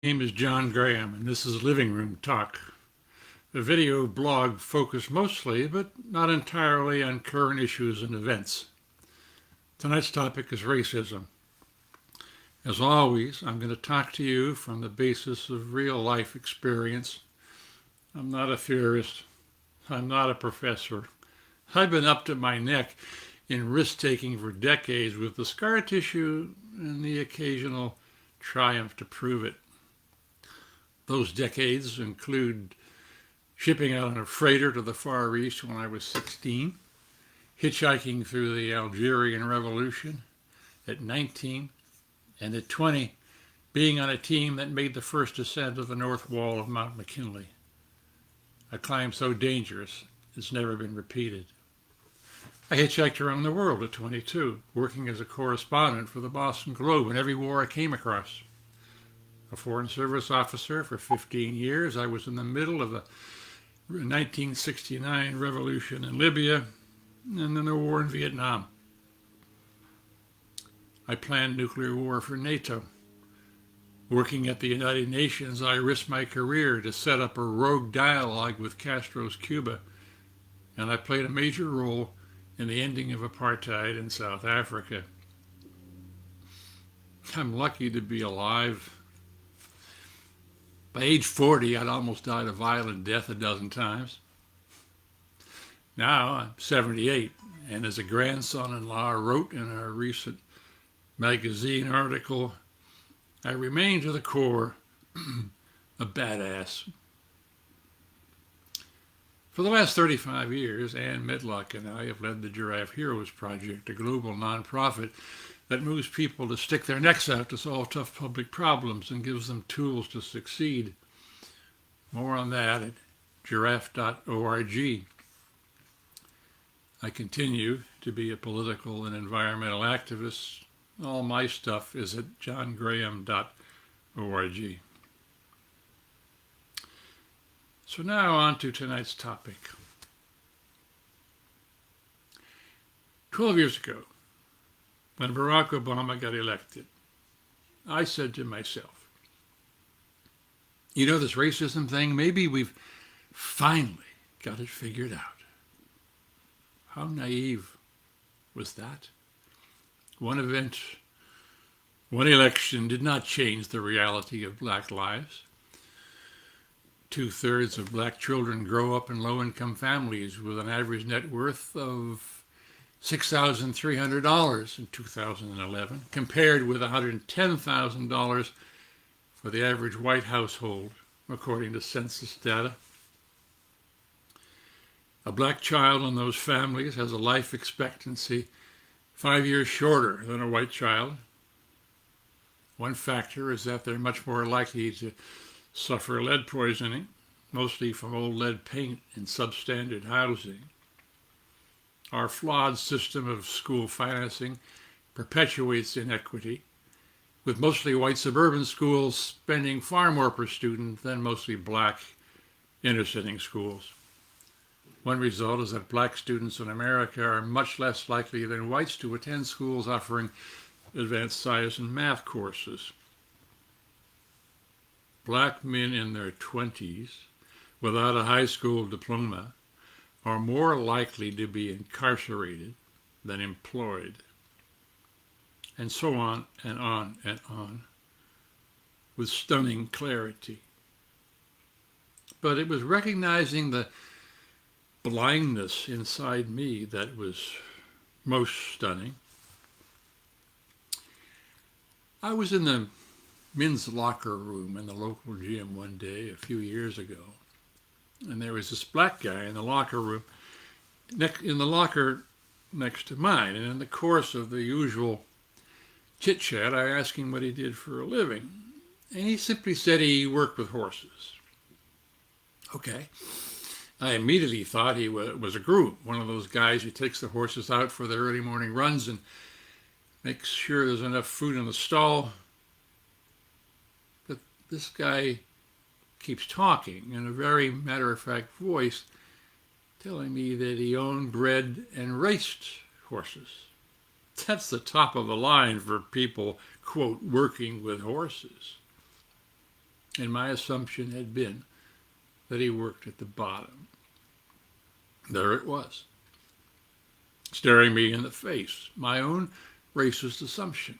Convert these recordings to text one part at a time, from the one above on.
My name is John Graham, and this is Living Room Talk, a video blog focused mostly, but not entirely, on current issues and events. Tonight's topic is racism. As always, I'm going to talk to you from the basis of real life experience. I'm not a theorist. I'm not a professor. I've been up to my neck in risk taking for decades with the scar tissue and the occasional triumph to prove it. Those decades include shipping out on a freighter to the Far East when I was 16, hitchhiking through the Algerian Revolution at 19, and at 20, being on a team that made the first ascent of the north wall of Mount McKinley. A climb so dangerous it's never been repeated. I hitchhiked around the world at 22, working as a correspondent for the Boston Globe in every war I came across. A Foreign Service officer for 15 years, I was in the middle of the 1969 revolution in Libya and then the war in Vietnam. I planned nuclear war for NATO. Working at the United Nations, I risked my career to set up a rogue dialogue with Castro's Cuba, and I played a major role in the ending of apartheid in South Africa. I'm lucky to be alive. By age 40, I'd almost died a violent death a dozen times. Now I'm 78, and as a grandson-in-law wrote in a recent magazine article, I remain to the core a badass. For the last 35 years, Ann Medlock and I have led the Giraffe Heroes Project, a global nonprofit that moves people to stick their necks out to solve tough public problems and gives them tools to succeed. More on that at giraffe.org. I continue to be a political and environmental activist. All my stuff is at johngraham.org. So now on to tonight's topic. 12 years ago, when Barack Obama got elected, I said to myself, you know, this racism thing, maybe we've finally got it figured out. How naive was that? One event, one election did not change the reality of black lives. 2/3 of black children grow up in low-income families with an average net worth of $6,300 in 2011, compared with $110,000 for the average white household, according to census data. A black child in those families has a life expectancy 5 years shorter than a white child. One factor is that they're much more likely to suffer lead poisoning, mostly from old lead paint in substandard housing. Our flawed system of school financing perpetuates inequity, with mostly white suburban schools spending far more per student than mostly black inner-city schools. One result is that black students in America are much less likely than whites to attend schools offering advanced science and math courses. Black men in their 20s without a high school diploma are more likely to be incarcerated than employed. And so on and on and on, with stunning clarity. But it was recognizing the blindness inside me that was most stunning. I was in the men's locker room in the local gym one day a few years ago, and there was this black guy in the locker room, in the locker next to mine, and in the course of the usual chit-chat, I asked him what he did for a living, and he simply said he worked with horses. Okay. I immediately thought he was a groom, one of those guys who takes the horses out for their early morning runs and makes sure there's enough food in the stall. But this guy keeps talking in a very matter-of-fact voice, telling me that he owned, bred, and raced horses. That's the top of the line for people, quote, working with horses. and my assumption had been that he worked at the bottom. There it was, staring me in the face, my own racist assumption.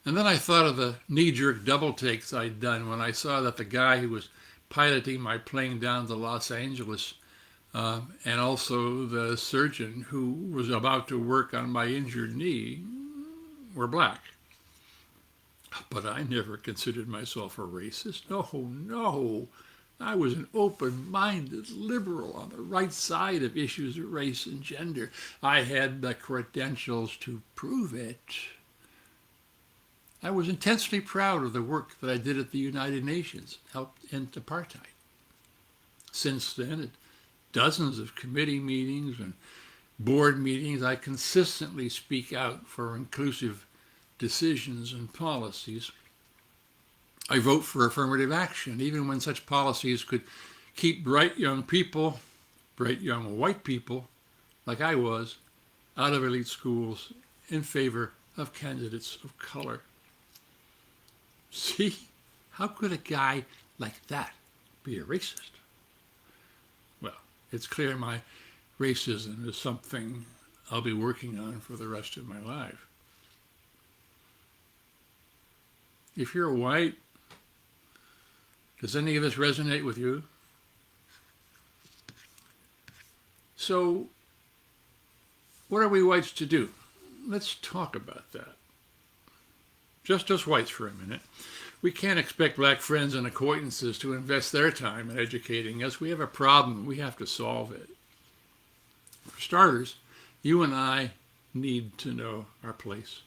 And then I thought of the knee-jerk double takes I'd done when I saw that the guy who was piloting my plane down to Los Angeles and also the surgeon who was about to work on my injured knee were black. But I never considered myself a racist. No, no. I was an open-minded liberal on the right side of issues of race and gender. I had the credentials to prove it. I was intensely proud of the work that I did at the United Nations, helped end apartheid. Since then, at dozens of committee meetings and board meetings, I consistently speak out for inclusive decisions and policies. I vote for affirmative action, even when such policies could keep bright young people, bright young white people, like I was, out of elite schools in favor of candidates of color. See, how could a guy like that be a racist? Well, it's clear my racism is something I'll be working on for the rest of my life. If you're white, does any of this resonate with you? So, what are we whites to do? Let's talk about that. Just us whites for a minute. We can't expect black friends and acquaintances to invest their time in educating us. We have a problem. We have to solve it. For starters, you and I need to know our place.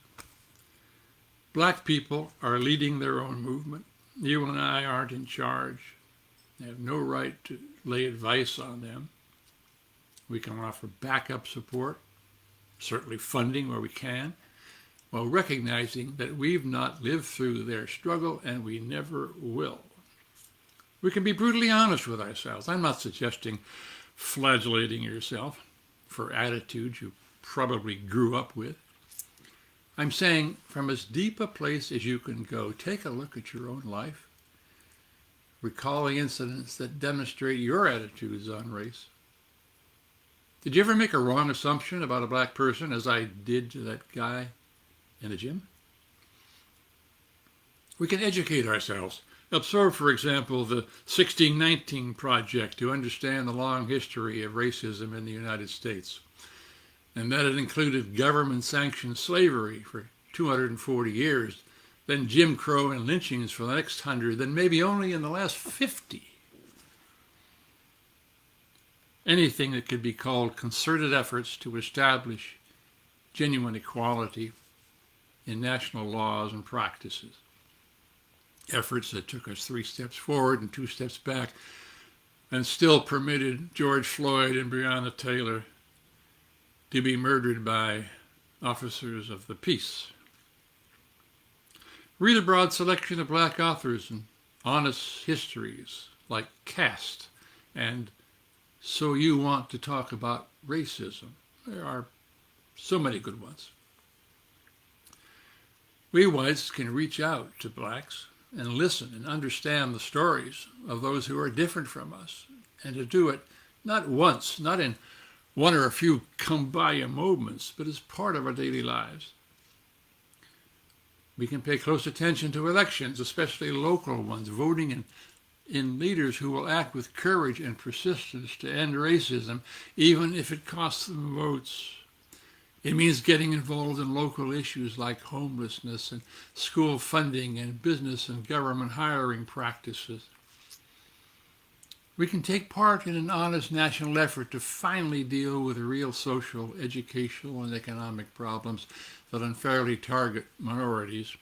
Black people are leading their own movement. You and I aren't in charge. They have no right to lay advice on them. We can offer backup support, certainly funding where we can, while recognizing that we've not lived through their struggle and we never will. We can be brutally honest with ourselves. I'm not suggesting flagellating yourself for attitudes you probably grew up with. I'm saying from as deep a place as you can go, take a look at your own life, recalling incidents that demonstrate your attitudes on race. Did you ever make a wrong assumption about a black person, as I did to that guy in the gym? We can educate ourselves. Observe, for example, the 1619 Project to understand the long history of racism in the United States, and that it included government-sanctioned slavery for 240 years, then Jim Crow and lynchings for the next 100, then maybe only in the last 50. Anything that could be called concerted efforts to establish genuine equality in national laws and practices. Efforts that took us 3 steps forward and 2 steps back, and still permitted George Floyd and Breonna Taylor to be murdered by officers of the peace. Read a broad selection of black authors and honest histories like Caste and So You Want to Talk About Racism. There are so many good ones. We whites can reach out to blacks and listen and understand the stories of those who are different from us, and to do it not once, not in one or a few come-by-you moments, but as part of our daily lives. We can pay close attention to elections, especially local ones, voting in leaders who will act with courage and persistence to end racism, even if it costs them votes. It means getting involved in local issues like homelessness and school funding and business and government hiring practices. We can take part in an honest national effort to finally deal with the real social, educational, and economic problems that unfairly target minorities.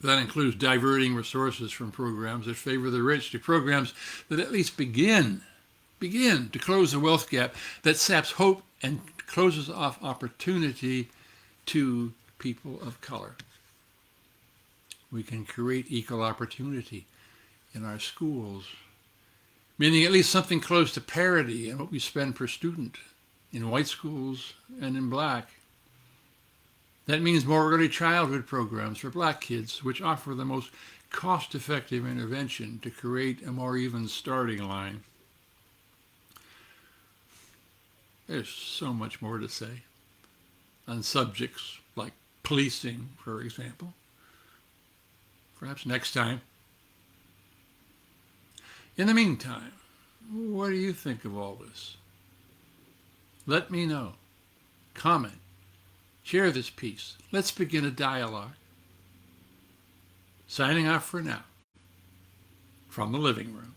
That includes diverting resources from programs that favor the rich to programs that at least begin to close the wealth gap that saps hope and closes off opportunity to people of color. We can create equal opportunity in our schools, meaning at least something close to parity in what we spend per student in white schools and in black. That means more early childhood programs for black kids, which offer the most cost-effective intervention to create a more even starting line. There's so much more to say on subjects like policing, for example. Perhaps next time. In the meantime, what do you think of all this? Let me know. Comment. Share this piece. Let's begin a dialogue. Signing off for now from the living room.